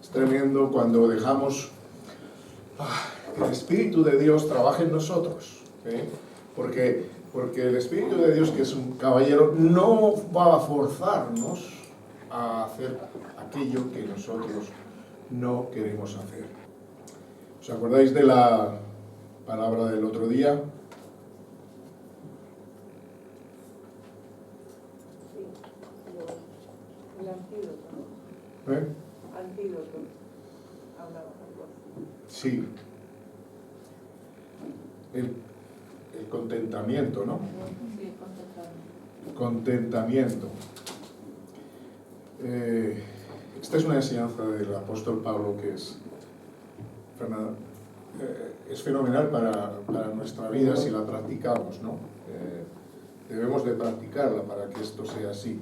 es tremendo cuando dejamos que el Espíritu de Dios trabaje en nosotros, ¿eh? Porque el Espíritu de Dios, que es un caballero, no va a forzarnos a hacer aquello que nosotros no queremos hacer. ¿Os acordáis de la palabra del otro día? El antídoto, ¿no? Antídoto. Hablaba algo así. Sí. El contentamiento, ¿no? Sí, contentamiento. Contentamiento. Esta es una enseñanza del apóstol Pablo que es fenomenal para nuestra vida si la practicamos, ¿no? Debemos de practicarla para que esto sea así.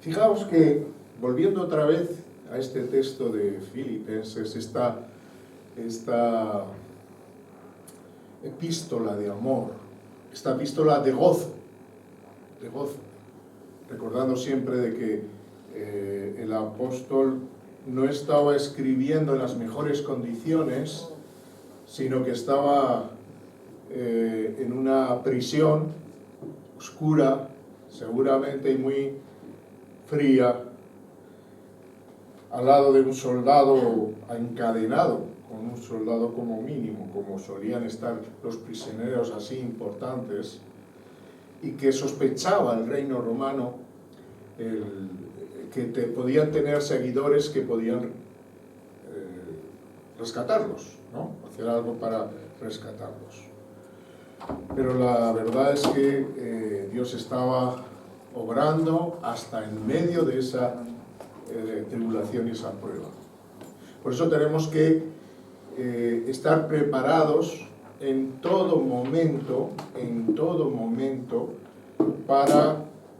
Fijaos que, volviendo otra vez a este texto de Filipenses, esta epístola de amor, esta epístola de gozo, recordando siempre de que el apóstol no estaba escribiendo en las mejores condiciones, sino que estaba en una prisión oscura, seguramente y muy fría, al lado de un soldado encadenado, con un soldado como mínimo, como solían estar los prisioneros así importantes, y que sospechaba el reino romano que podían tener seguidores que podían rescatarlos, ¿no? Hacer algo para rescatarlos. Pero la verdad es que Dios estaba obrando hasta en medio de esa tribulación y esa prueba. Por eso tenemos que estar preparados en todo momento para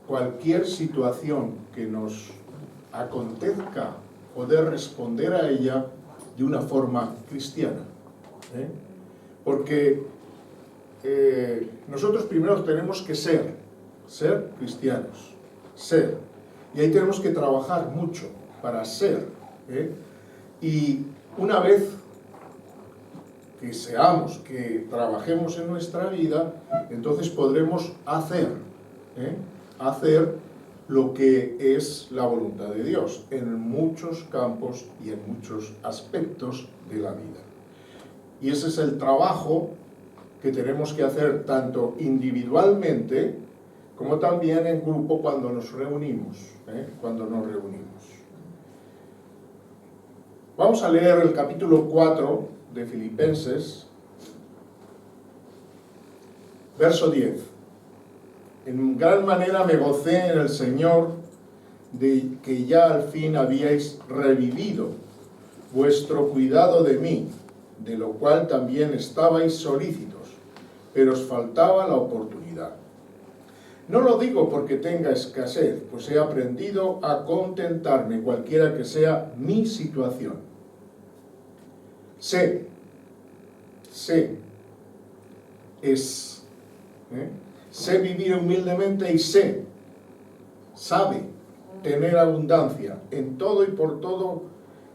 cualquier situación que nos acontezca, poder responder a ella de una forma cristiana, ¿eh? Porque nosotros primero tenemos que ser cristianos, y ahí tenemos que trabajar mucho para ser, ¿eh? Y una vez que trabajemos en nuestra vida, entonces podremos hacer lo que es la voluntad de Dios en muchos campos y en muchos aspectos de la vida. Y ese es el trabajo que tenemos que hacer tanto individualmente como también en grupo cuando nos reunimos, Vamos a leer el capítulo 4 de Filipenses, verso 10. En gran manera me gocé en el Señor de que ya al fin habíais revivido vuestro cuidado de mí, de lo cual también estabais solícitos, pero os faltaba la oportunidad. No lo digo porque tenga escasez, pues he aprendido a contentarme cualquiera que sea mi situación. Sé vivir humildemente y sabe tener abundancia. En todo y por todo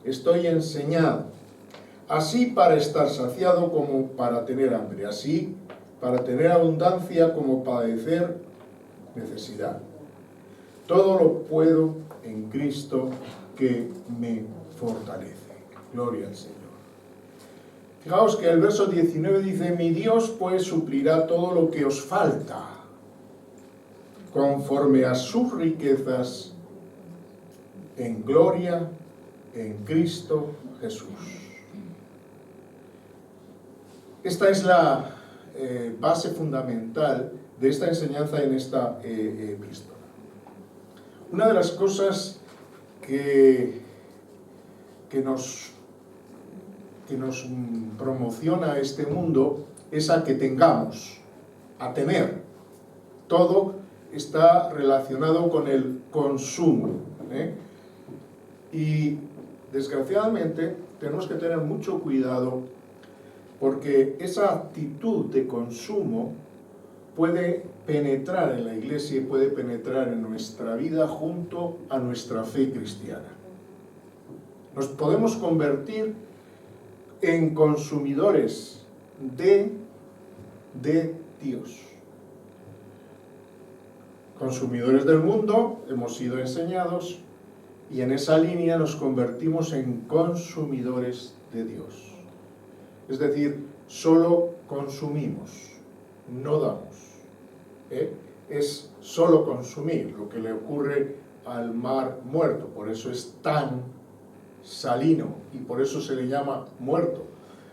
estoy enseñado, así para estar saciado como para tener hambre, así para tener abundancia como padecer necesidad. Todo lo puedo en Cristo que me fortalece. Gloria al Señor. Fijaos que el verso 19 dice: mi Dios pues suplirá todo lo que os falta, conforme a sus riquezas en gloria en Cristo Jesús. Esta es la base fundamental de esta enseñanza en esta epístola. Una de las cosas que nos promociona este mundo es a que tengamos, a tener. Todo está relacionado con el consumo, ¿eh? Y desgraciadamente tenemos que tener mucho cuidado, porque esa actitud de consumo puede penetrar en la iglesia y puede penetrar en nuestra vida junto a nuestra fe cristiana. Nos podemos convertir en consumidores de Dios. Consumidores del mundo, hemos sido enseñados, y en esa línea nos convertimos en consumidores de Dios. Es decir, solo consumimos, no damos. Es solo consumir, lo que le ocurre al mar muerto, por eso es tan salino y por eso se le llama muerto,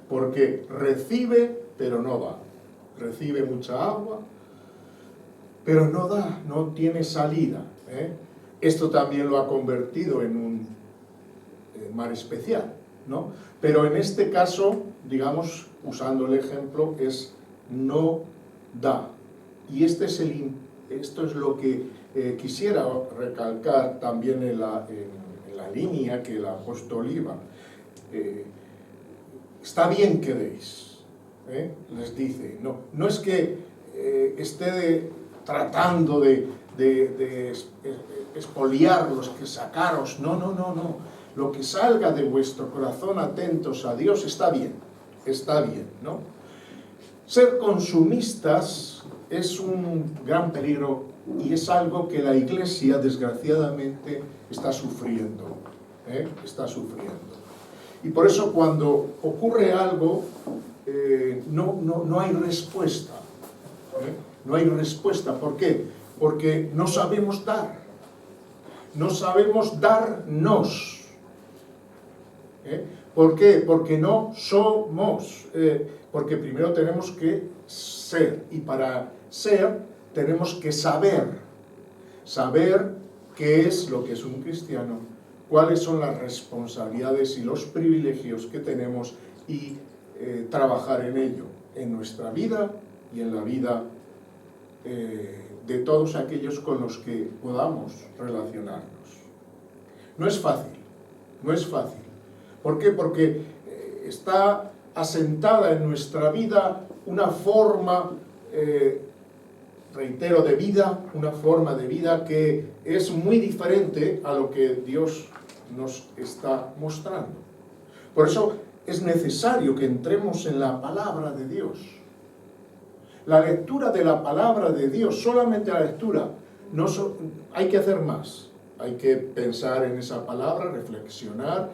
porque recibe pero no da. Recibe mucha agua, pero no da, no tiene salida. Esto también lo ha convertido en un mar especial, ¿no? Pero en este caso, digamos, usando el ejemplo, es no da. Y esto es lo que quisiera recalcar también en la línea que el apóstol iba. Está bien que deis, les dice. No es que esté tratando de expoliarlos, que sacaros. No. Lo que salga de vuestro corazón atentos a Dios está bien, ¿no? Ser consumistas es un gran peligro y es algo que la Iglesia desgraciadamente está sufriendo. Y por eso cuando ocurre algo no hay respuesta. No hay respuesta. ¿Por qué? Porque no sabemos dar. No sabemos darnos. ¿Por qué? Porque no somos. Porque primero tenemos que ser. Y para ser tenemos que saber. Saber qué es lo que es un cristiano, cuáles son las responsabilidades y los privilegios que tenemos y trabajar en ello, en nuestra vida y en la vida de todos aquellos con los que podamos relacionarnos. No es fácil. ¿Por qué? Porque está asentada en nuestra vida una forma, reitero, de vida, una forma de vida que es muy diferente a lo que Dios nos está mostrando. Por eso es necesario que entremos en la palabra de Dios. La lectura de la palabra de Dios, solamente la lectura, hay que hacer más. Hay que pensar en esa palabra, reflexionar,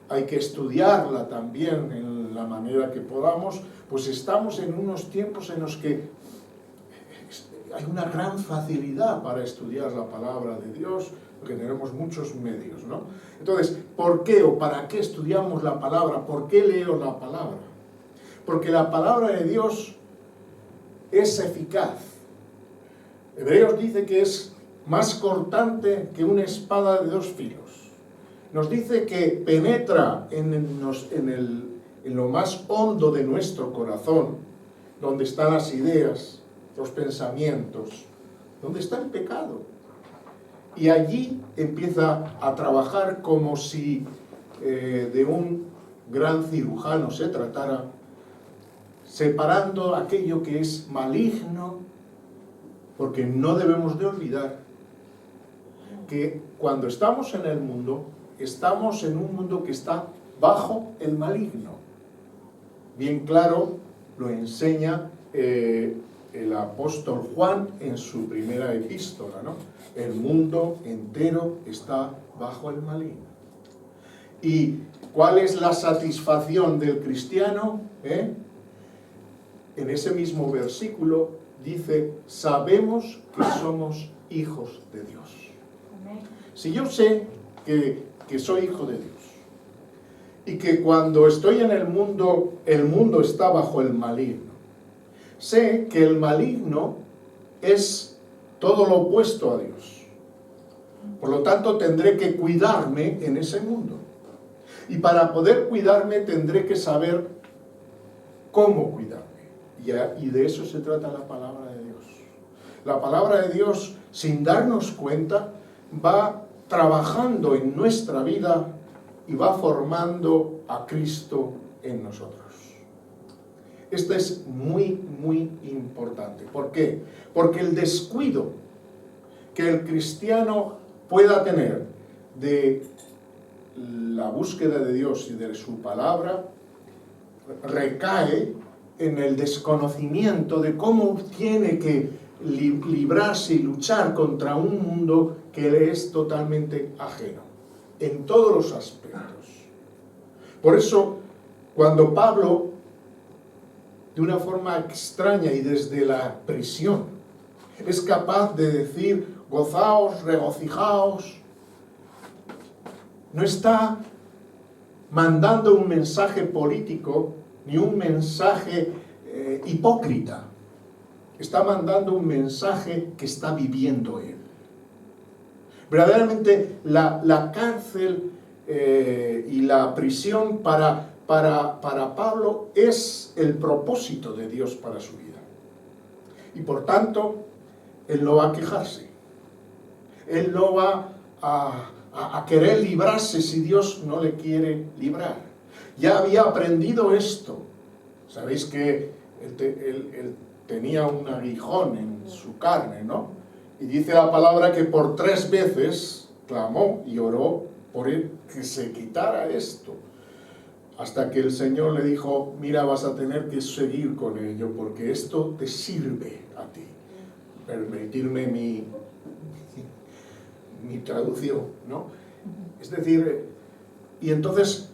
hay que estudiarla también en la manera que podamos, pues estamos en unos tiempos en los que hay una gran facilidad para estudiar la palabra de Dios, porque tenemos muchos medios, ¿no? Entonces, ¿por qué o para qué estudiamos la palabra? ¿Por qué leo la palabra? Porque la palabra de Dios es eficaz. Hebreos dice que es más cortante que una espada de dos filos. Nos dice que penetra en lo más hondo de nuestro corazón, donde están las ideas, los pensamientos, donde está el pecado. Y allí empieza a trabajar como si de un gran cirujano se tratara, separando aquello que es maligno, porque no debemos de olvidar que cuando estamos en el mundo, estamos en un mundo que está bajo el maligno. Bien claro lo enseña el apóstol Juan en su primera epístola, ¿no? El mundo entero está bajo el maligno. ¿Y cuál es la satisfacción del cristiano? En ese mismo versículo dice, sabemos que somos hijos de Dios. Si yo sé que soy hijo de Dios y que cuando estoy en el mundo está bajo el maligno, sé que el maligno es todo lo opuesto a Dios. Por lo tanto, tendré que cuidarme en ese mundo. Y para poder cuidarme tendré que saber cómo cuidarme. Y de eso se trata la palabra de Dios. La palabra de Dios, sin darnos cuenta, va trabajando en nuestra vida y va formando a Cristo en nosotros. Esto es muy, muy importante. ¿Por qué? Porque el descuido que el cristiano pueda tener de la búsqueda de Dios y de su palabra recae en el desconocimiento de cómo tiene que librarse y luchar contra un mundo que le es totalmente ajeno, en todos los aspectos. Por eso, cuando Pablo, de una forma extraña y desde la prisión, es capaz de decir, gozaos, regocijaos, no está mandando un mensaje político ni un mensaje hipócrita. Está mandando un mensaje que está viviendo él. Verdaderamente la cárcel y la prisión para Pablo es el propósito de Dios para su vida. Y por tanto, él no va a quejarse. Él no va a querer librarse si Dios no le quiere librar. Ya había aprendido esto. Sabéis que él tenía un aguijón en su carne, ¿no? Y dice la palabra que por 3 veces clamó y oró por él que se quitara esto. Hasta que el Señor le dijo, mira, vas a tener que seguir con ello porque esto te sirve a ti. Permitirme mi traducción, ¿no? Es decir, y entonces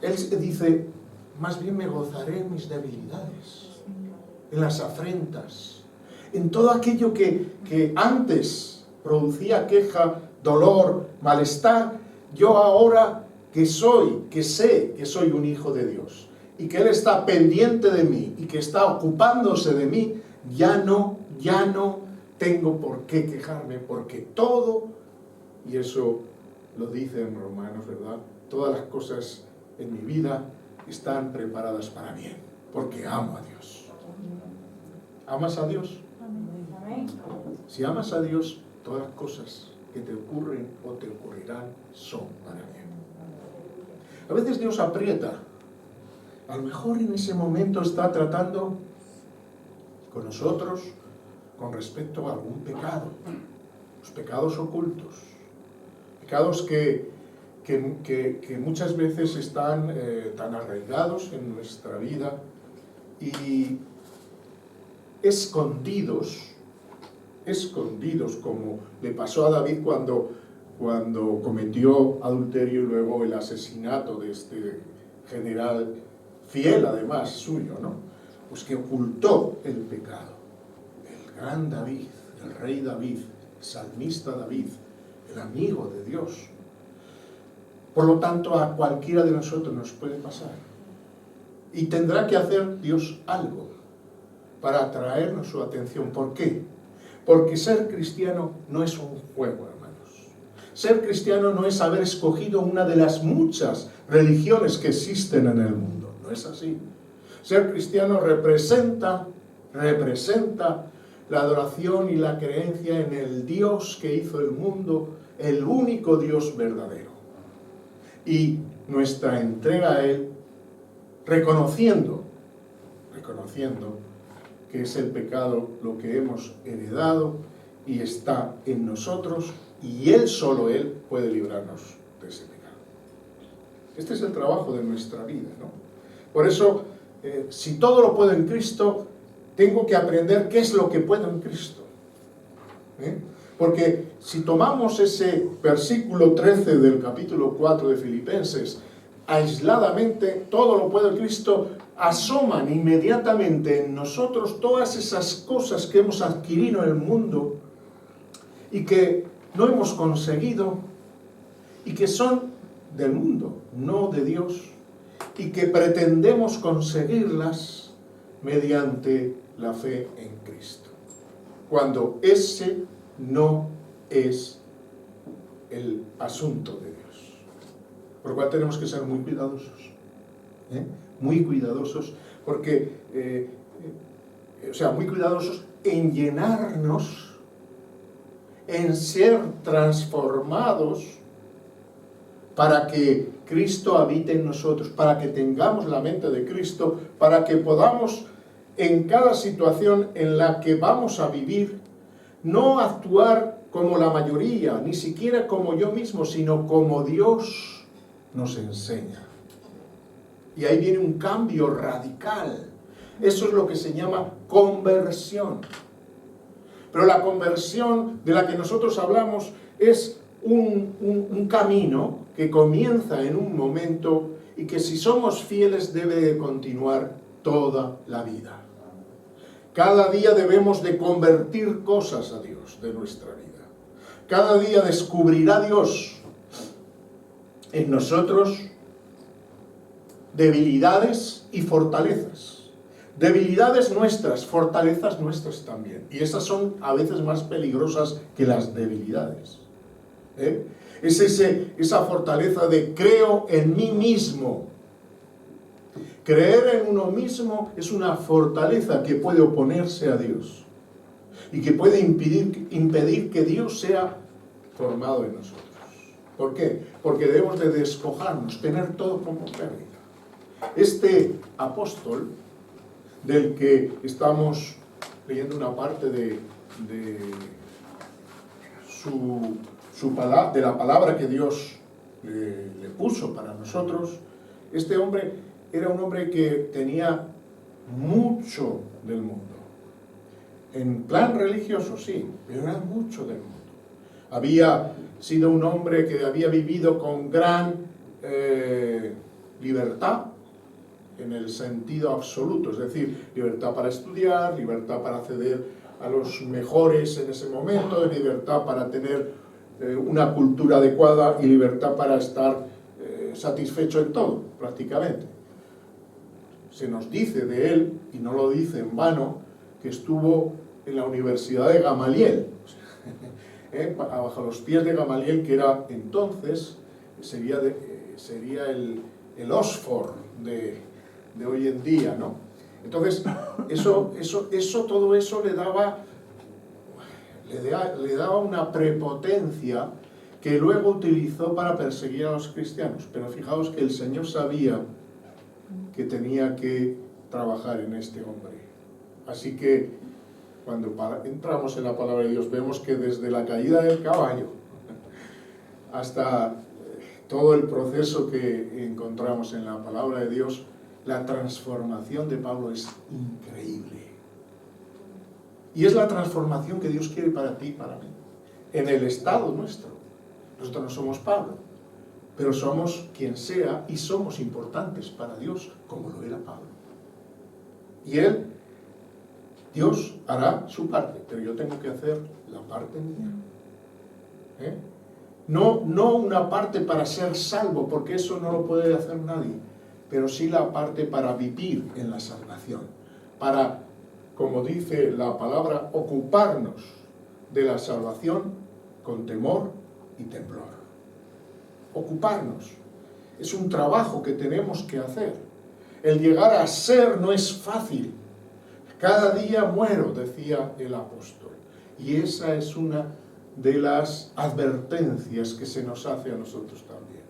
él dice, más bien me gozaré en mis debilidades, en las afrentas, en todo aquello que antes producía queja, dolor, malestar. Yo ahora que sé que soy un hijo de Dios y que Él está pendiente de mí y que está ocupándose de mí, ya no tengo por qué quejarme, porque todo, y eso lo dice en Romanos, ¿verdad? Todas las cosas en mi vida están preparadas para bien, porque amo a Dios. ¿Amas a Dios? Amén. Si amas a Dios, todas las cosas que te ocurren o te ocurrirán son para bien. A veces Dios aprieta. A lo mejor en ese momento está tratando con nosotros con respecto a algún pecado, los pecados ocultos, pecados que muchas veces están tan arraigados en nuestra vida y escondidos como le pasó a David cuando cometió adulterio y luego el asesinato de este general fiel además suyo, ¿no? Pues que ocultó el pecado. El gran David, el rey David, el salmista David, el amigo de Dios. Por lo tanto, a cualquiera de nosotros nos puede pasar. Y tendrá que hacer Dios algo para atraernos su atención. ¿Por qué? Porque ser cristiano no es un juego, hermanos. Ser cristiano no es haber escogido una de las muchas religiones que existen en el mundo. No es así. Ser cristiano representa la adoración y la creencia en el Dios que hizo el mundo, el único Dios verdadero. Y nuestra entrega a Él, reconociendo que es el pecado lo que hemos heredado y está en nosotros, y solo Él puede librarnos de ese pecado. Este es el trabajo de nuestra vida, ¿no? Por eso, si todo lo puedo en Cristo, tengo que aprender qué es lo que puedo en Cristo. Porque si tomamos ese versículo 13 del capítulo 4 de Filipenses, aisladamente, todo lo puedo en Cristo, asoman inmediatamente en nosotros todas esas cosas que hemos adquirido en el mundo y que no hemos conseguido y que son del mundo, no de Dios, y que pretendemos conseguirlas mediante la fe en Cristo, cuando ese no es el asunto de Dios. Por lo cual tenemos que ser muy cuidadosos, muy cuidadosos, porque, muy cuidadosos en llenarnos, en ser transformados para que Cristo habite en nosotros, para que tengamos la mente de Cristo, para que podamos en cada situación en la que vamos a vivir, no actuar como la mayoría, ni siquiera como yo mismo, sino como Dios nos enseña. Y ahí viene un cambio radical. Eso es lo que se llama conversión. Pero la conversión de la que nosotros hablamos es un camino que comienza en un momento y que si somos fieles debe de continuar toda la vida. Cada día debemos de convertir cosas a Dios de nuestra vida. Cada día descubrirá Dios en nosotros debilidades y fortalezas. Debilidades nuestras, fortalezas nuestras también. Y esas son a veces más peligrosas que las debilidades. Es esa fortaleza de creo en mí mismo. Creer en uno mismo es una fortaleza que puede oponerse a Dios y que puede impedir que Dios sea formado en nosotros. ¿Por qué? Porque debemos de despojarnos, tener todo como pérdida. Este apóstol, del que estamos leyendo una parte de la palabra que Dios le puso para nosotros, este hombre era un hombre que tenía mucho del mundo. En plan religioso, sí, pero era mucho del mundo. Había sido un hombre que había vivido con gran libertad, en el sentido absoluto, es decir, libertad para estudiar, libertad para acceder a los mejores en ese momento, libertad para tener una cultura adecuada y libertad para estar satisfecho en todo, prácticamente. Se nos dice de él, y no lo dice en vano, que estuvo en la Universidad de Gamaliel, bajo los pies de Gamaliel, que era entonces, sería el Oxford de hoy en día, ¿no? Entonces, todo eso le daba una prepotencia que luego utilizó para perseguir a los cristianos. Pero fijaos que el Señor sabía que tenía que trabajar en este hombre. Así que cuando entramos en la palabra de Dios, vemos que desde la caída del caballo hasta todo el proceso que encontramos en la palabra de Dios, la transformación de Pablo es increíble. Y es la transformación que Dios quiere para ti y para mí. En el estado nuestro. Nosotros no somos Pablo, pero somos quien sea y somos importantes para Dios, como lo era Pablo. Y Dios hará su parte, pero yo tengo que hacer la parte mía. No una parte para ser salvo, porque eso no lo puede hacer nadie, pero sí la parte para vivir en la salvación, para, como dice la palabra, ocuparnos de la salvación con temor y temblor. Ocuparnos. Es un trabajo que tenemos que hacer. El llegar a ser no es fácil. Cada día muero, decía el apóstol. Y esa es una de las advertencias que se nos hace a nosotros también.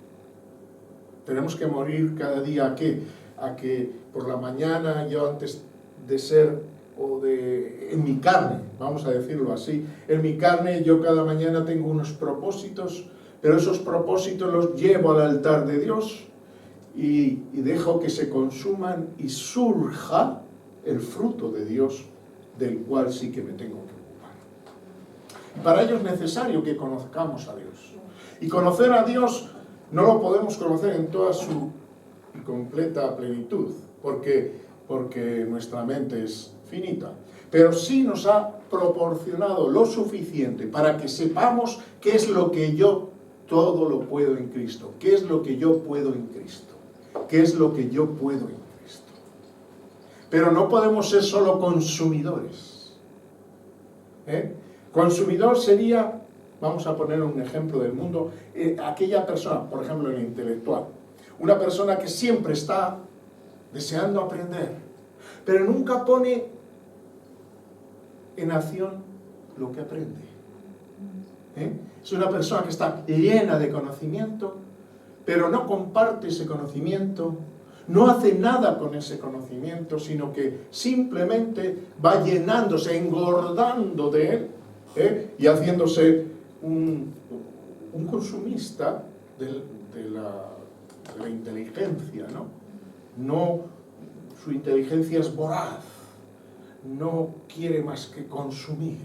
Tenemos que morir cada día. ¿A qué? A que por la mañana yo, antes de ser en mi carne, vamos a decirlo así, en mi carne yo cada mañana tengo unos propósitos, pero esos propósitos los llevo al altar de Dios y dejo que se consuman y surja el fruto de Dios, del cual sí que me tengo que ocupar. Para ello es necesario que conozcamos a Dios. Y conocer a Dios no lo podemos conocer en toda su completa plenitud, porque nuestra mente es finita. Pero sí nos ha proporcionado lo suficiente para que sepamos qué es lo que yo todo lo puedo en Cristo. ¿Qué es lo que yo puedo en Cristo? ¿Qué es lo que yo puedo en Cristo? Pero no podemos ser solo consumidores. Consumidor sería, vamos a poner un ejemplo del mundo, aquella persona, por ejemplo, el intelectual. Una persona que siempre está deseando aprender, pero nunca pone en acción lo que aprende. Es una persona que está llena de conocimiento, pero no comparte ese conocimiento, no hace nada con ese conocimiento, sino que simplemente va llenándose, engordando de él, y haciéndose un consumista de la inteligencia, ¿no? No, su inteligencia es voraz, no quiere más que consumir.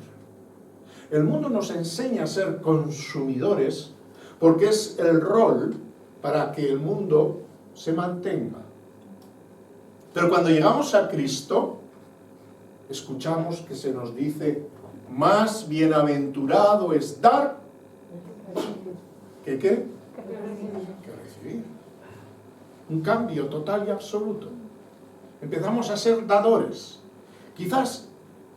El mundo nos enseña a ser consumidores porque es el rol para que el mundo se mantenga. Pero cuando llegamos a Cristo, escuchamos que se nos dice, más bienaventurado es dar que ¿qué? Que recibir. Un cambio total y absoluto. Empezamos a ser dadores. Quizás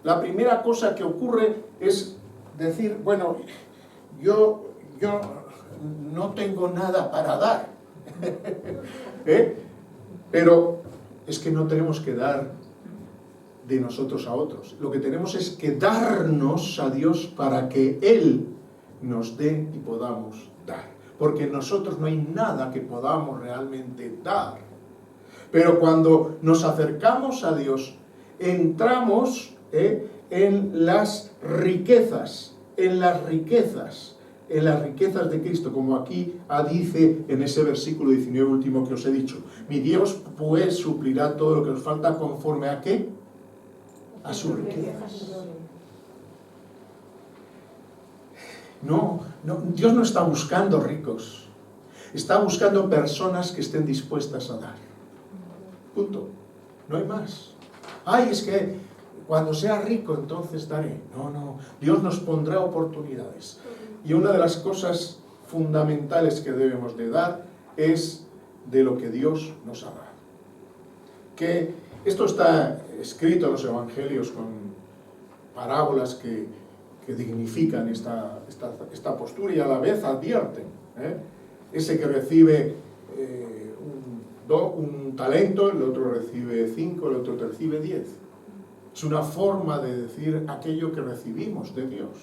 la primera cosa que ocurre es decir, bueno, yo no tengo nada para dar. Pero es que no tenemos que dar de nosotros a otros. Lo que tenemos es que darnos a Dios para que Él nos dé y podamos dar. Porque en nosotros no hay nada que podamos realmente dar. Pero cuando nos acercamos a Dios, entramos en las riquezas de Cristo, como aquí dice en ese versículo 19 último que os he dicho. Mi Dios pues suplirá todo lo que os falta conforme a ¿qué? A sus riquezas. No, Dios no está buscando ricos, está buscando personas que estén dispuestas a dar. Punto. No hay más. Ay, es que cuando sea rico entonces daré. No, Dios nos pondrá oportunidades. Y una de las cosas fundamentales que debemos de dar es de lo que Dios nos ha dado. Que esto está escrito en los evangelios con parábolas que dignifican esta postura y a la vez advierten. Ese que recibe un talento, el otro recibe 5, el otro recibe 10. Es una forma de decir aquello que recibimos de Dios,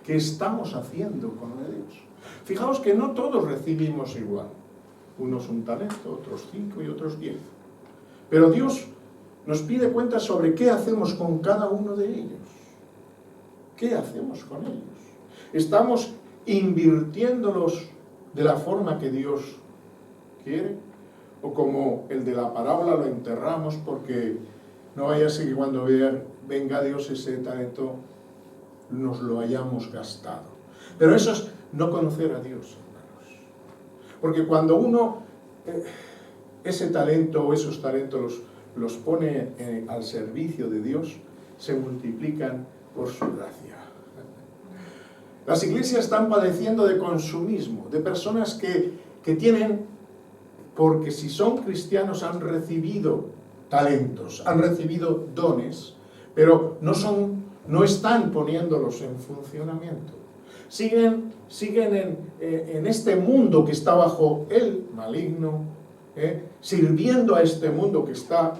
que estamos haciendo con Dios. Fijaos que no todos recibimos igual. Unos un talento, otros 5 y otros 10. Pero Dios nos pide cuentas sobre qué hacemos con cada uno de ellos. ¿Qué hacemos con ellos? ¿Estamos invirtiéndolos de la forma que Dios quiere? ¿O como el de la parábola lo enterramos porque no vaya a ser que cuando venga Dios ese talento nos lo hayamos gastado? Pero eso es no conocer a Dios, hermanos. Porque cuando uno ese talento o esos talentos los pone al servicio de Dios, se multiplican por su gracia. Las iglesias están padeciendo de consumismo, de personas que tienen, porque si son cristianos han recibido talentos, han recibido dones, pero no están poniéndolos en funcionamiento. Siguen en este mundo que está bajo el maligno, sirviendo a este mundo que está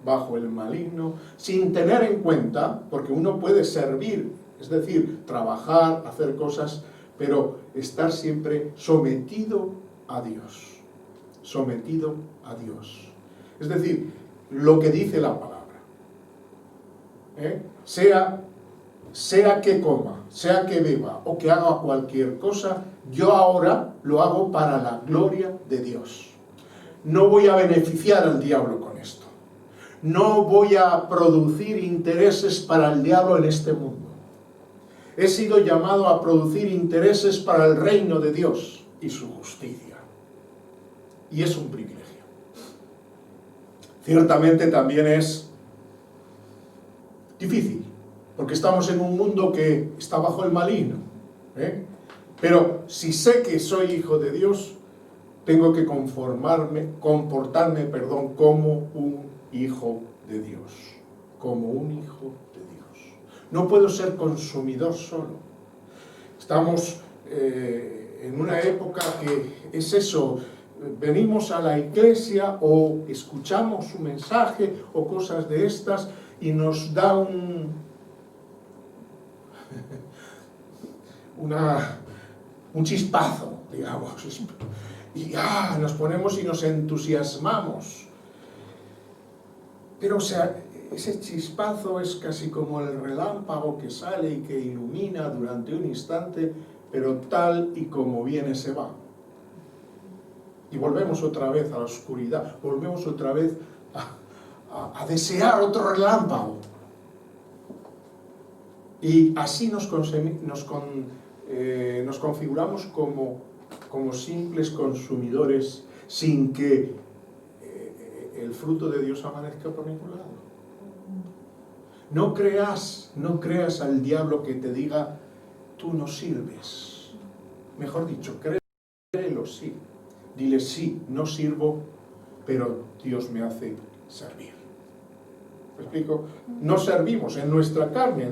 bajo el maligno, sin tener en cuenta, porque uno puede servir, es decir, trabajar, hacer cosas, pero estar siempre sometido a Dios. Sometido a Dios. Es decir, lo que dice la palabra. Sea que coma, sea que beba o que haga cualquier cosa, yo ahora lo hago para la gloria de Dios. No voy a beneficiar al diablo con esto. No voy a producir intereses para el diablo en este mundo. He sido llamado a producir intereses para el reino de Dios y su justicia. Y es un privilegio. Ciertamente también es difícil, porque estamos en un mundo que está bajo el maligno. Pero si sé que soy hijo de Dios, tengo que comportarme, como un hijo de Dios. Como un hijo de Dios. No puedo ser consumidor solo. Estamos en una época que es eso. Venimos a la iglesia o escuchamos su mensaje o cosas de estas y nos da un chispazo, digamos. y nos ponemos y nos entusiasmamos. Pero o sea, ese chispazo es casi como el relámpago que sale y que ilumina durante un instante, pero tal y como viene se va. Y volvemos otra vez a la oscuridad, volvemos otra vez a desear otro relámpago. Y así nos configuramos como simples consumidores sin que el fruto de Dios amanezca por ningún lado. No creas al diablo que te diga, tú no sirves. Mejor dicho, créelo, sí. Dile, sí, no sirvo, pero Dios me hace servir. ¿Me explico? No servimos en nuestra carne,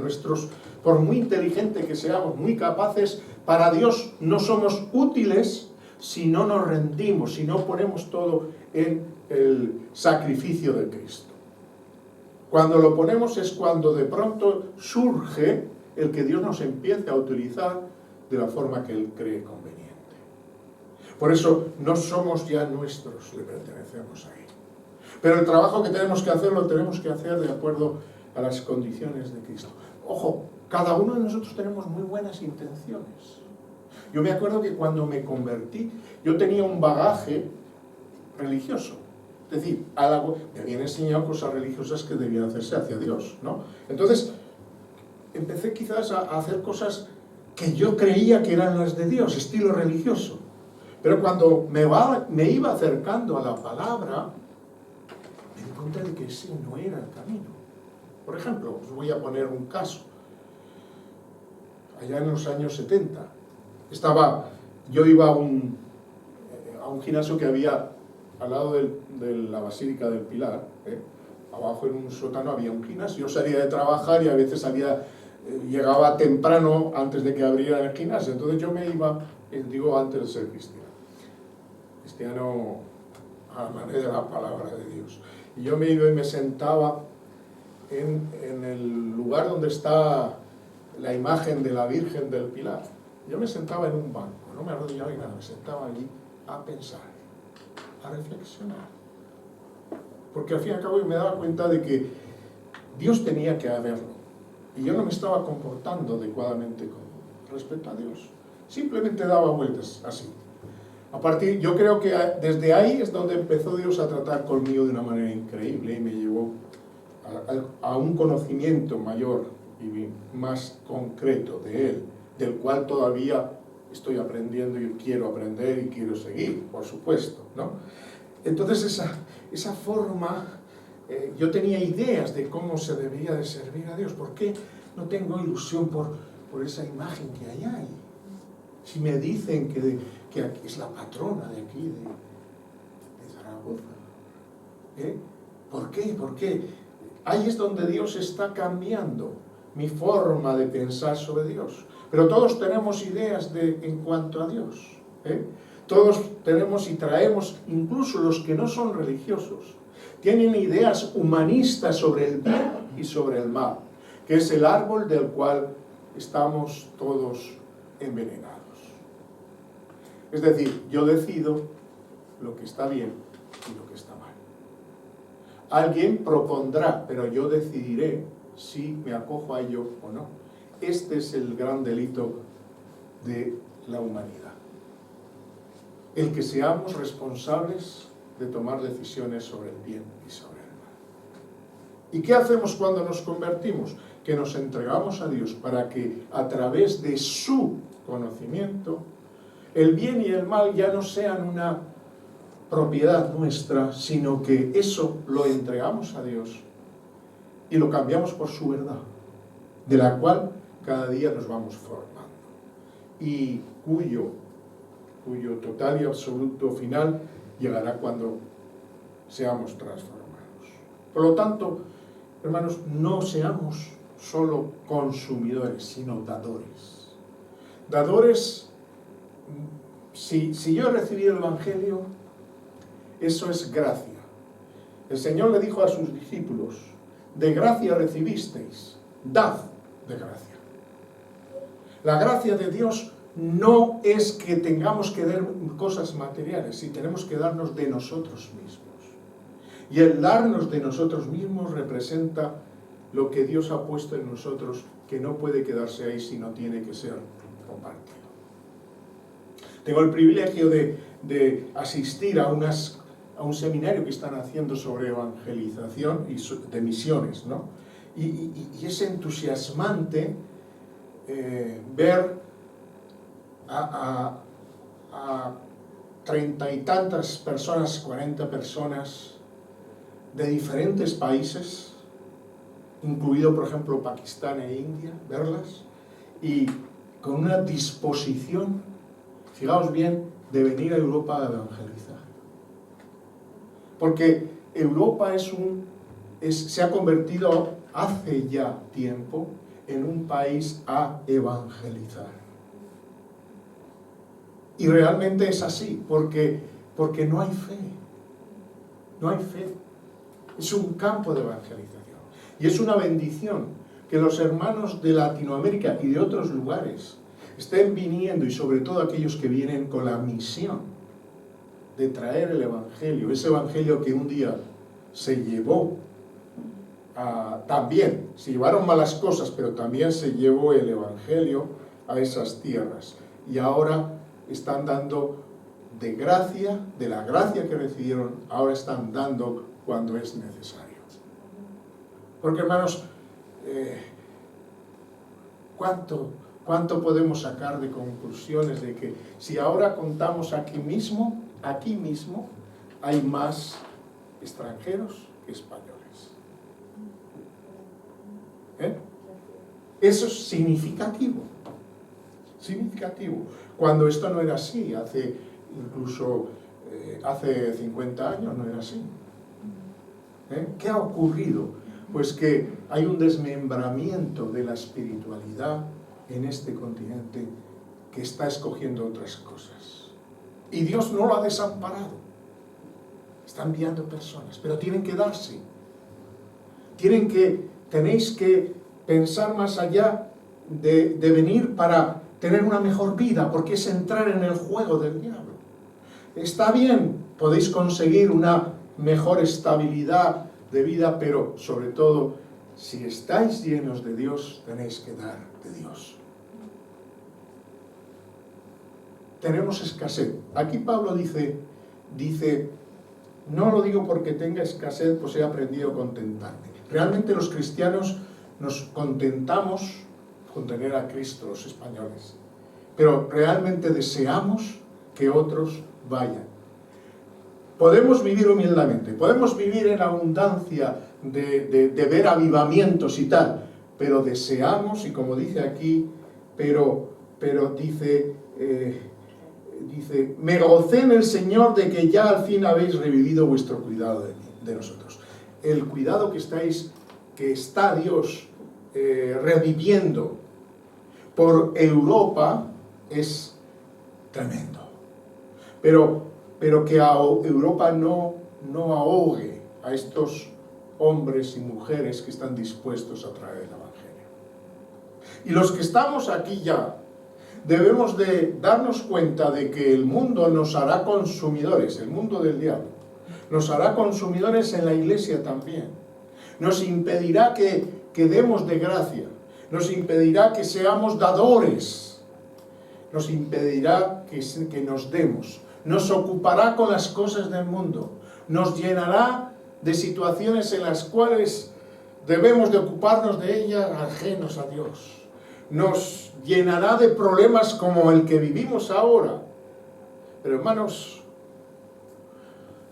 por muy inteligente que seamos, muy capaces, para Dios no somos útiles si no nos rendimos, si no ponemos todo en el sacrificio de Cristo. Cuando lo ponemos es cuando de pronto surge el que Dios nos empiece a utilizar de la forma que Él cree conveniente. Por eso no somos ya nuestros, le pertenecemos a Él. Pero el trabajo que tenemos que hacer, lo tenemos que hacer de acuerdo a las condiciones de Cristo. Ojo, cada uno de nosotros tenemos muy buenas intenciones. Yo me acuerdo que cuando me convertí, yo tenía un bagaje religioso. Es decir, me habían enseñado cosas religiosas que debían hacerse hacia Dios, ¿no? Entonces, empecé quizás a hacer cosas que yo creía que eran las de Dios, estilo religioso. Pero cuando me iba acercando a la palabra, me di cuenta de que ese no era el camino. Por ejemplo, os voy a poner un caso. Allá en los años 70, yo iba a un gimnasio que había al lado de la Basílica del Pilar, abajo en un sótano había un gimnasio. Yo salía de trabajar y a veces llegaba temprano antes de que abrieran el gimnasio. Entonces yo me iba, antes de ser cristiano a la manera de la palabra de Dios. Y yo me iba y me sentaba en el lugar donde está la imagen de la Virgen del Pilar. Yo me sentaba en un banco, no me arrodillaba ni nada, me sentaba allí a pensar, a reflexionar. Porque al fin y al cabo yo me daba cuenta de que Dios tenía que haberlo. Y yo no me estaba comportando adecuadamente con respecto a Dios. Simplemente daba vueltas así. Yo creo que desde ahí es donde empezó Dios a tratar conmigo de una manera increíble y me llevó a un conocimiento mayor y más concreto de Él, del cual todavía estoy aprendiendo y quiero aprender y quiero seguir, por supuesto, ¿no? Entonces esa forma, yo tenía ideas de cómo se debía de servir a Dios. ¿Por qué no tengo ilusión por esa imagen que hay ahí? Si me dicen que es la patrona de aquí, de Zaragoza. ¿Por qué? Porque ahí es donde Dios está cambiando mi forma de pensar sobre Dios. Pero todos tenemos ideas en cuanto a Dios. Todos tenemos y traemos, incluso los que no son religiosos, tienen ideas humanistas sobre el bien y sobre el mal, que es el árbol del cual estamos todos envenenados. Es decir, yo decido lo que está bien y lo que está mal. Alguien propondrá, pero yo decidiré si me acojo a ello o no. Este es el gran delito de la humanidad. El que seamos responsables de tomar decisiones sobre el bien y sobre el mal. ¿Y qué hacemos cuando nos convertimos? Que nos entregamos a Dios para que a través de su conocimiento el bien y el mal ya no sean una propiedad nuestra, sino que eso lo entregamos a Dios y lo cambiamos por su verdad, de la cual cada día nos vamos formando y cuyo total y absoluto final llegará cuando seamos transformados. Por lo tanto, hermanos, no seamos solo consumidores, sino dadores. Dadores, si yo he recibido el Evangelio, eso es gracia. El Señor le dijo a sus discípulos, de gracia recibisteis, dad de gracia. La gracia de Dios no es que tengamos que dar cosas materiales, sino tenemos que darnos de nosotros mismos. Y el darnos de nosotros mismos representa lo que Dios ha puesto en nosotros, que no puede quedarse ahí, sino tiene que ser compartido. Tengo el privilegio de asistir a un seminario que están haciendo sobre evangelización y de misiones, ¿no? Y es entusiasmante ver a 30 y tantas personas, 40 personas de diferentes países, incluido por ejemplo Pakistán e India, verlas, y con una disposición, fijaos bien, de venir a Europa a evangelizar. Porque Europa se ha convertido hace ya tiempo en un país a evangelizar. Y realmente es así, porque no hay fe. No hay fe. Es un campo de evangelización. Y es una bendición que los hermanos de Latinoamérica y de otros lugares estén viniendo, y sobre todo aquellos que vienen con la misión de traer el Evangelio, ese Evangelio que un día se llevó también, se llevaron malas cosas, pero también se llevó el Evangelio a esas tierras. Y ahora están dando de gracia, de la gracia que recibieron, ahora están dando cuando es necesario. Porque hermanos, ¿cuánto podemos sacar de conclusiones de que si ahora contamos aquí mismo, hay más extranjeros que españoles? Eso es significativo. Cuando esto no era así, hace 50 años no era así. ¿Qué ha ocurrido? Pues que hay un desmembramiento de la espiritualidad en este continente que está escogiendo otras cosas. Y Dios no lo ha desamparado. Está enviando personas, pero tienen que darse. Tenéis que pensar más allá de venir para tener una mejor vida, porque es entrar en el juego del diablo. Está bien, podéis conseguir una mejor estabilidad de vida, pero sobre todo, si estáis llenos de Dios, tenéis que dar de Dios. Tenemos escasez. Aquí Pablo dice, no lo digo porque tenga escasez, pues he aprendido a contentarme. Realmente los cristianos nos contentamos con tener a Cristo, los españoles, pero realmente deseamos que otros vayan. Podemos vivir humildemente, podemos vivir en abundancia de ver avivamientos y tal, pero deseamos, y como dice aquí, pero dice, me gocé en el Señor de que ya al fin habéis revivido vuestro cuidado de nosotros. El cuidado que está Dios reviviendo por Europa es tremendo. Pero que a Europa no ahogue a estos hombres y mujeres que están dispuestos a traer el Evangelio. Y los que estamos aquí ya, debemos de darnos cuenta de que el mundo nos hará consumidores, el mundo del diablo, nos hará consumidores en la iglesia también. Nos impedirá que demos de gracia, nos impedirá que seamos dadores, nos impedirá que nos demos. Nos ocupará con las cosas del mundo, nos llenará de situaciones en las cuales debemos de ocuparnos de ellas ajenos a Dios. Nos llenará de problemas como el que vivimos ahora. Pero hermanos,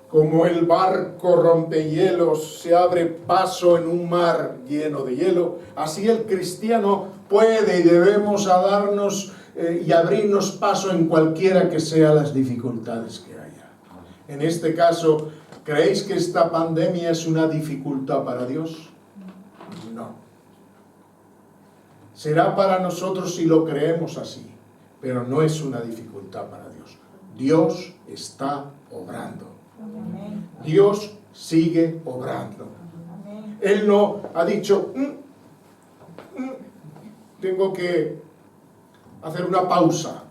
como el barco rompehielos se abre paso en un mar lleno de hielo, así el cristiano puede y debemos darnos y abrirnos paso en cualquiera que sean las dificultades que haya. En este caso, ¿creéis que esta pandemia es una dificultad para Dios? No. Será para nosotros si lo creemos así, pero no es una dificultad para Dios. Dios está obrando. Dios sigue obrando. Él no ha dicho, tengo que hacer una pausa,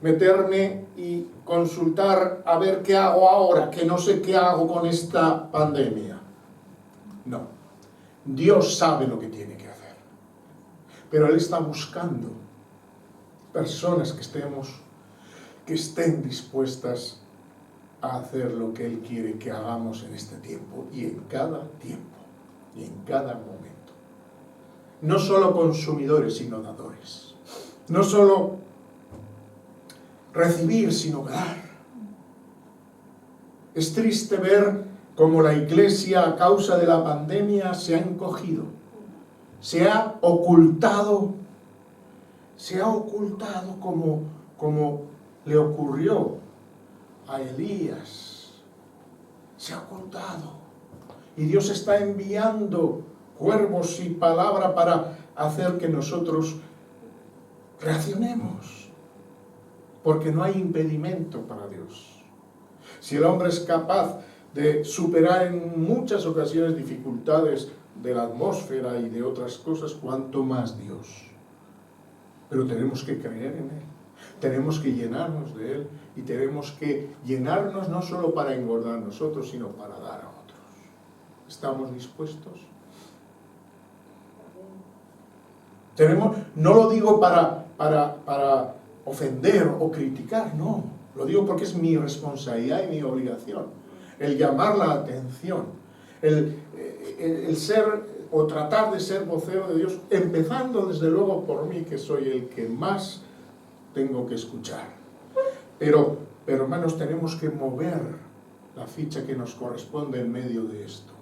meterme y consultar a ver qué hago ahora, que no sé qué hago con esta pandemia. No. Dios sabe lo que tiene que hacer. Pero Él está buscando personas que estén dispuestas a hacer lo que Él quiere que hagamos en este tiempo y en cada tiempo y en cada momento. No solo consumidores, sino dadores. No solo recibir, sino dar. Es triste ver cómo la Iglesia, a causa de la pandemia, se ha encogido, se ha ocultado como le ocurrió a Elías. Se ha ocultado. Y Dios está enviando cuervos y palabra para hacer que nosotros reaccionemos. Porque no hay impedimento para Dios. Si el hombre es capaz de superar en muchas ocasiones dificultades de la atmósfera y de otras cosas, cuanto más Dios. Pero tenemos que creer en Él, tenemos que llenarnos de Él y tenemos que llenarnos no solo para engordar nosotros, sino para dar a otros. ¿Estamos dispuestos? No lo digo para ofender o criticar, no. Lo digo porque es mi responsabilidad y mi obligación. El llamar la atención, el ser o tratar de ser vocero de Dios, empezando desde luego por mí, que soy el que más tengo que escuchar. Pero hermanos, tenemos que mover la ficha que nos corresponde en medio de esto.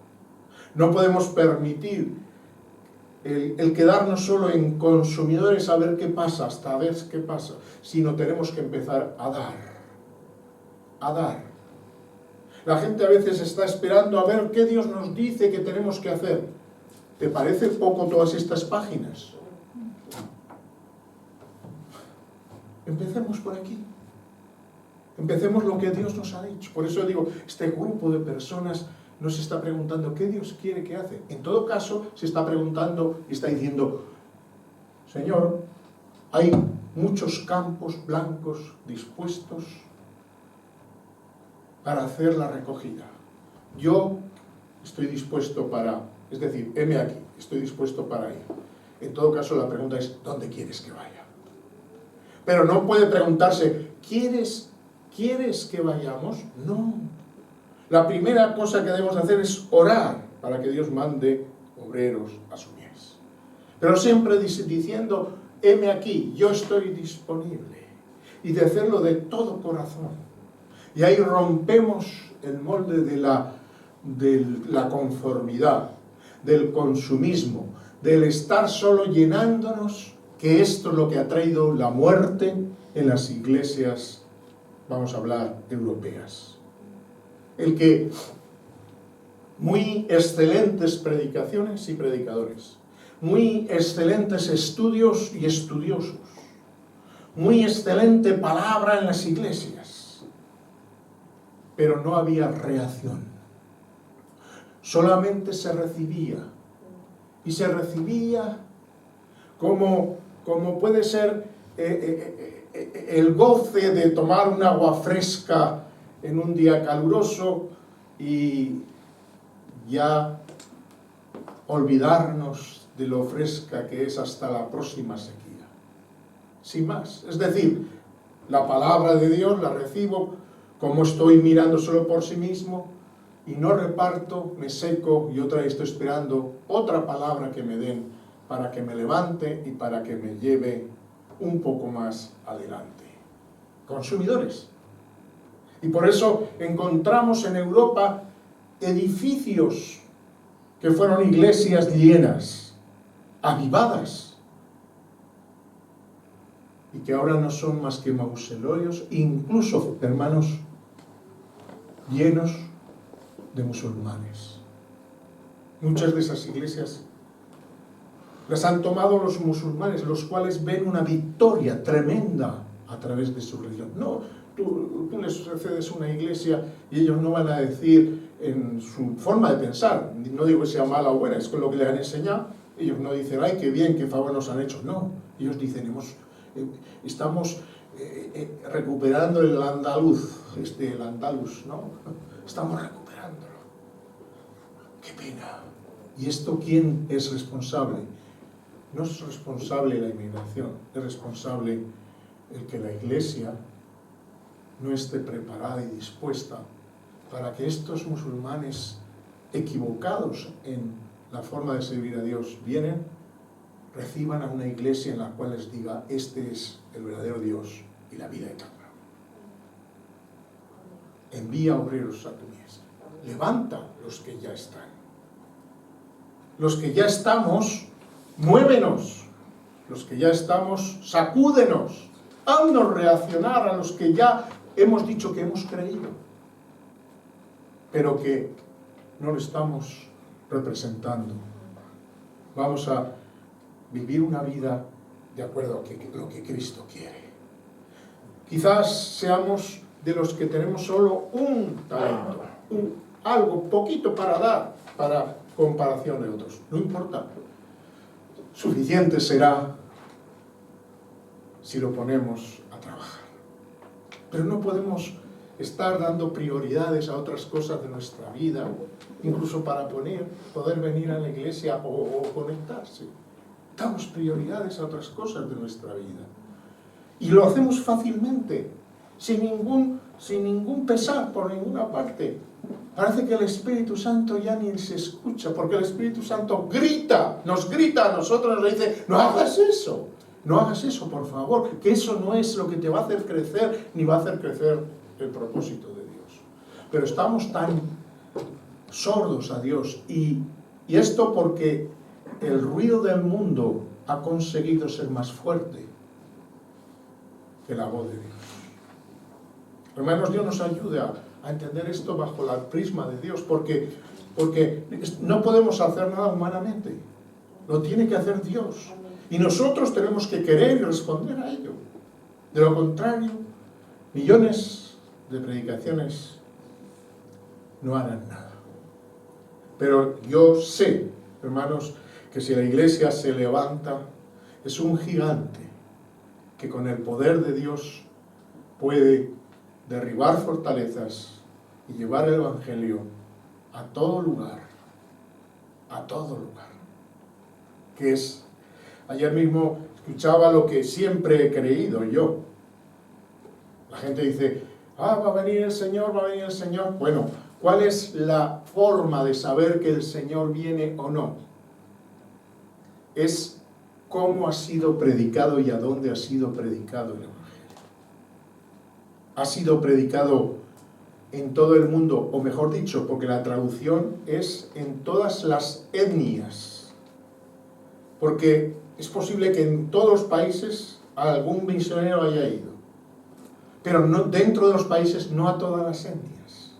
No podemos permitir el quedarnos solo en consumidores a ver qué pasa, hasta ver qué pasa, sino tenemos que empezar a dar. A dar. La gente a veces está esperando a ver qué Dios nos dice que tenemos que hacer. ¿Te parece poco todas estas páginas? Empecemos por aquí. Empecemos lo que Dios nos ha dicho. Por eso digo, este grupo de personas nos está preguntando qué Dios quiere que hace. En todo caso, se está preguntando y está diciendo, Señor, hay muchos campos blancos dispuestos para hacer la recogida. Yo estoy dispuesto es decir, heme aquí, estoy dispuesto para ir. En todo caso, la pregunta es, ¿dónde quieres que vaya? Pero no puede preguntarse, ¿quieres que vayamos? No. La primera cosa que debemos hacer es orar para que Dios mande obreros a su mies. Pero siempre diciendo, heme aquí, yo estoy disponible. Y de hacerlo de todo corazón. Y ahí rompemos el molde de la conformidad, del consumismo, del estar solo llenándonos, que esto es lo que ha traído la muerte en las iglesias, vamos a hablar, europeas. El que muy excelentes predicaciones y predicadores, muy excelentes estudios y estudiosos, muy excelente palabra en las iglesias, pero no había reacción. Solamente se recibía, y se recibía como puede ser el goce de tomar un agua fresca en un día caluroso y ya olvidarnos de lo fresca que es hasta la próxima sequía. Sin más. Es decir, la palabra de Dios la recibo como estoy mirando solo por sí mismo y no reparto, me seco y otra vez estoy esperando otra palabra que me den para que me levante y para que me lleve un poco más adelante. Consumidores. Y por eso encontramos en Europa edificios que fueron iglesias llenas, avivadas, y que ahora no son más que mausoleos, incluso, hermanos, llenos de musulmanes. Muchas de esas iglesias las han tomado los musulmanes, los cuales ven una victoria tremenda a través de su religión. No, tú les cedes una iglesia y ellos no van a decir en su forma de pensar, no digo que sea mala o buena, es con lo que les han enseñado, ellos no dicen, ay, qué bien, qué favor nos han hecho, no, ellos dicen, estamos recuperando el andaluz, el andaluz, ¿no? Estamos recuperándolo. ¡Qué pena! ¿Y esto quién es responsable? No es responsable la inmigración, es responsable el que la Iglesia no esté preparada y dispuesta para que estos musulmanes equivocados en la forma de servir a Dios vienen, reciban a una iglesia en la cual les diga: este es el verdadero Dios y la vida eterna. Envía obreros a tu mies. Levanta los que ya están. Los que ya estamos, muévenos. Los que ya estamos, sacúdenos. Haznos reaccionar a los que ya hemos dicho que hemos creído, pero que no lo estamos representando. Vamos a vivir una vida de acuerdo a lo que Cristo quiere. Quizás seamos de los que tenemos solo un talento, algo poquito para dar, para comparación de otros. No importa. Suficiente será si lo ponemos a trabajar. Pero no podemos estar dando prioridades a otras cosas de nuestra vida, incluso para poder venir a la iglesia o conectarse. Damos prioridades a otras cosas de nuestra vida. Y lo hacemos fácilmente, sin ningún pesar por ninguna parte. Parece que el Espíritu Santo ya ni se escucha, porque el Espíritu Santo nos grita a nosotros, nos dice: no hagas eso. No hagas eso, por favor, que eso no es lo que te va a hacer crecer, ni va a hacer crecer el propósito de Dios. Pero estamos tan sordos a Dios, y esto porque el ruido del mundo ha conseguido ser más fuerte que la voz de Dios. Hermanos, Dios nos ayude a entender esto bajo la prisma de Dios, porque no podemos hacer nada humanamente, lo tiene que hacer Dios. Y nosotros tenemos que querer y responder a ello. De lo contrario, millones de predicaciones no harán nada. Pero yo sé, hermanos, que si la iglesia se levanta, es un gigante que con el poder de Dios puede derribar fortalezas y llevar el Evangelio a todo lugar. A todo lugar. Que es... Ayer mismo escuchaba lo que siempre he creído yo. La gente dice: va a venir el Señor, va a venir el Señor. Bueno, ¿cuál es la forma de saber que el Señor viene o no? Es cómo ha sido predicado y a dónde ha sido predicado el Evangelio. Ha sido predicado en todo el mundo, o mejor dicho, porque la traducción es en todas las etnias. Porque es posible que en todos los países algún misionero haya ido, pero no, dentro de los países no a todas las etnias.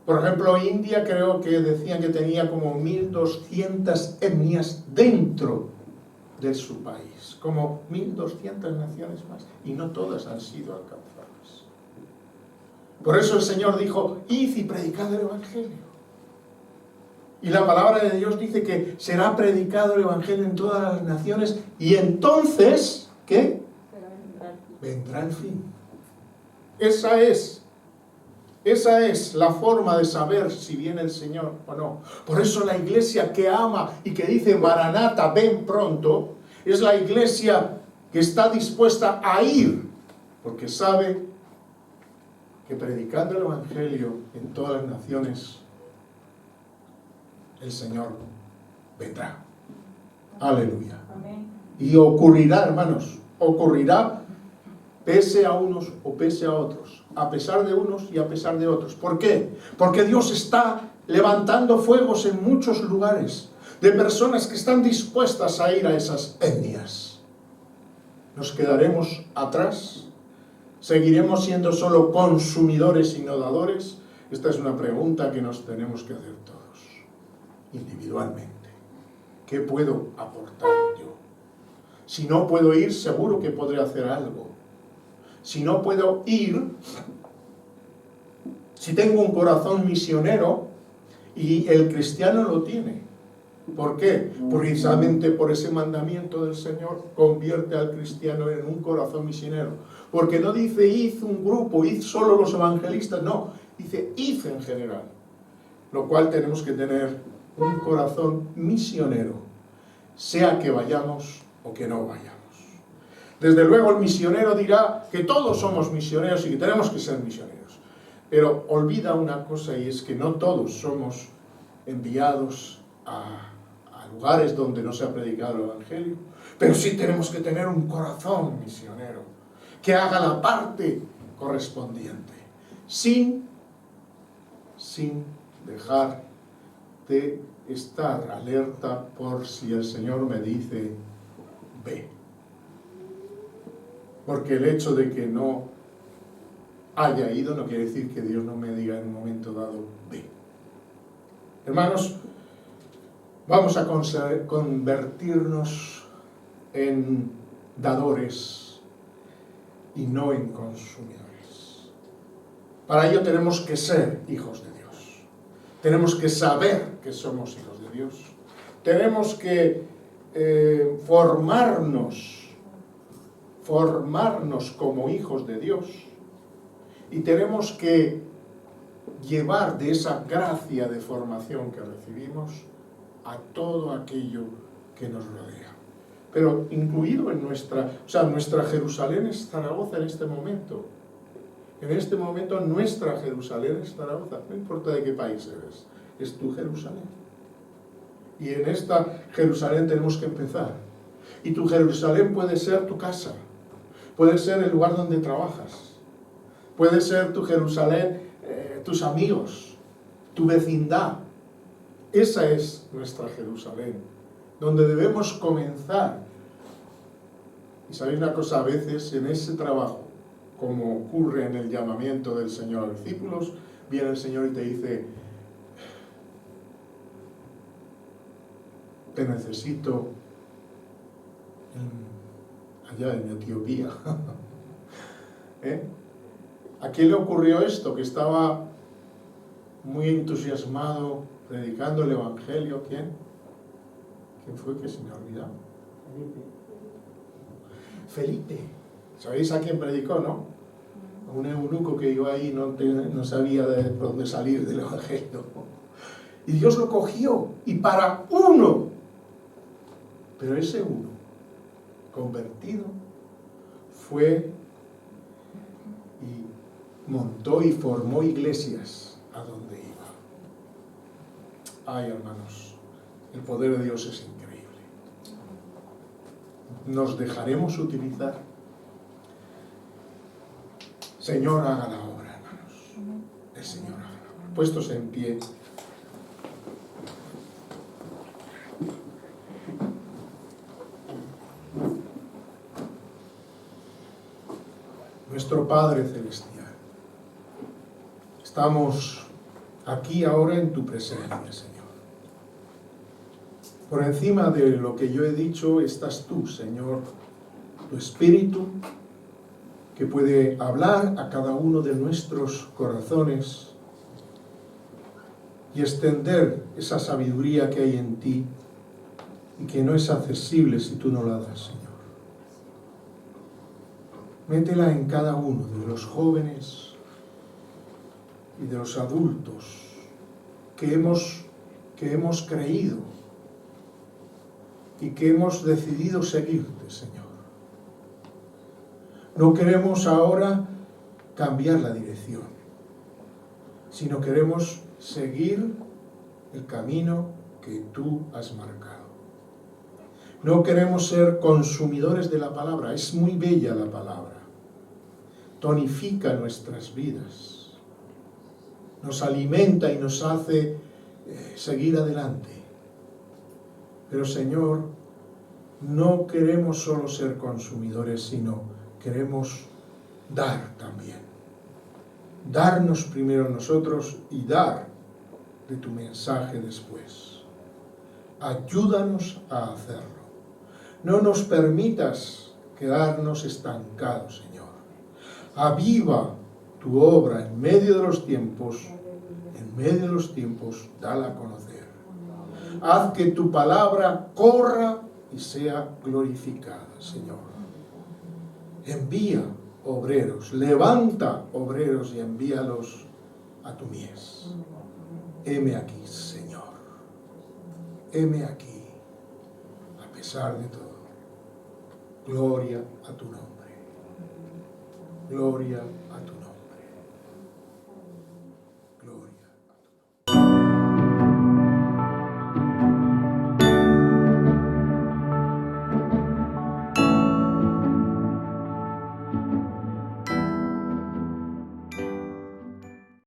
Por ejemplo, India creo que decían que tenía como 1200 etnias dentro de su país, como 1200 naciones más, y no todas han sido alcanzadas. Por eso el Señor dijo: id y predicad el Evangelio. Y la palabra de Dios dice que será predicado el Evangelio en todas las naciones, y entonces, ¿qué? Vendrá el fin. Esa es la forma de saber si viene el Señor o no. Por eso la iglesia que ama y que dice: Maranata, ven pronto, es la iglesia que está dispuesta a ir, porque sabe que predicando el Evangelio en todas las naciones, el Señor vendrá. Aleluya. Amén. Y ocurrirá, hermanos, ocurrirá pese a unos o pese a otros, a pesar de unos y a pesar de otros. ¿Por qué? Porque Dios está levantando fuegos en muchos lugares de personas que están dispuestas a ir a esas etnias. ¿Nos quedaremos atrás? ¿Seguiremos siendo solo consumidores y no dadores? Esta es una pregunta que nos tenemos que hacer todos, individualmente. ¿Qué puedo aportar yo? Si no puedo ir, seguro que podré hacer algo. Si no puedo ir, si tengo un corazón misionero, y el cristiano lo tiene, ¿Por qué? Precisamente por ese mandamiento del Señor, convierte al cristiano en un corazón misionero. Porque no dice id un grupo, id solo los evangelistas, no, dice id en general. Lo cual tenemos que tener un corazón misionero, sea que vayamos o que no vayamos. Desde luego el misionero dirá que todos somos misioneros y que tenemos que ser misioneros. Pero olvida una cosa, y es que no todos somos enviados a lugares donde no se ha predicado el Evangelio, pero sí tenemos que tener un corazón misionero, que haga la parte correspondiente, sin dejar de estar alerta por si el Señor me dice, ve. Porque el hecho de que no haya ido no quiere decir que Dios no me diga en un momento dado, ve. Hermanos, vamos a convertirnos en dadores y no en consumidores. Para ello tenemos que ser hijos de Dios. Tenemos que saber que somos hijos de Dios. Tenemos que formarnos como hijos de Dios. Y tenemos que llevar de esa gracia de formación que recibimos a todo aquello que nos rodea. Pero incluido en nuestra Jerusalén es Zaragoza en este momento. En este momento nuestra Jerusalén es Zaragoza. No importa de qué país eres, es tu Jerusalén. Y en esta Jerusalén tenemos que empezar. Y tu Jerusalén puede ser tu casa, puede ser el lugar donde trabajas, puede ser tu Jerusalén, tus amigos, tu vecindad. Esa es nuestra Jerusalén, donde debemos comenzar. Y sabéis una cosa, a veces en ese trabajo, como ocurre en el llamamiento del Señor a los discípulos, viene el Señor y te dice, te necesito allá en Etiopía. ¿A quién le ocurrió esto? Que estaba muy entusiasmado predicando el Evangelio. ¿Quién? ¿Quién fue que se me ha olvidado? Felipe. ¿Sabéis a quién predicó, no? A un eunuco que iba ahí no sabía por dónde salir del Evangelio. Y Dios lo cogió, y para uno. Pero ese uno, convertido, fue y montó y formó iglesias a donde iba. Ay, hermanos, el poder de Dios es increíble. ¿Nos dejaremos utilizar? Señor, haga la obra, hermanos. El Señor haga la obra. Puestos en pie. Nuestro Padre Celestial, estamos aquí ahora en tu presencia, Señor. Por encima de lo que yo he dicho estás tú, Señor, tu Espíritu, que puede hablar a cada uno de nuestros corazones y extender esa sabiduría que hay en ti y que no es accesible si tú no la das, Señor. Métela en cada uno de los jóvenes y de los adultos que hemos creído y que hemos decidido seguirte, Señor. No queremos ahora cambiar la dirección, sino queremos seguir el camino que tú has marcado. No queremos ser consumidores de la palabra, es muy bella la palabra. Tonifica nuestras vidas, nos alimenta y nos hace seguir adelante. Pero Señor, no queremos solo ser consumidores, sino queremos dar también. Darnos primero nosotros y dar de tu mensaje después. Ayúdanos a hacerlo. No nos permitas quedarnos estancados, Señor. Aviva tu obra en medio de los tiempos, dala a conocer. Haz que tu palabra corra y sea glorificada, Señor. Envía obreros, levanta obreros y envíalos a tu mies. Heme aquí, Señor. Heme aquí, a pesar de todo. Gloria a tu nombre. Gloria a tu nombre.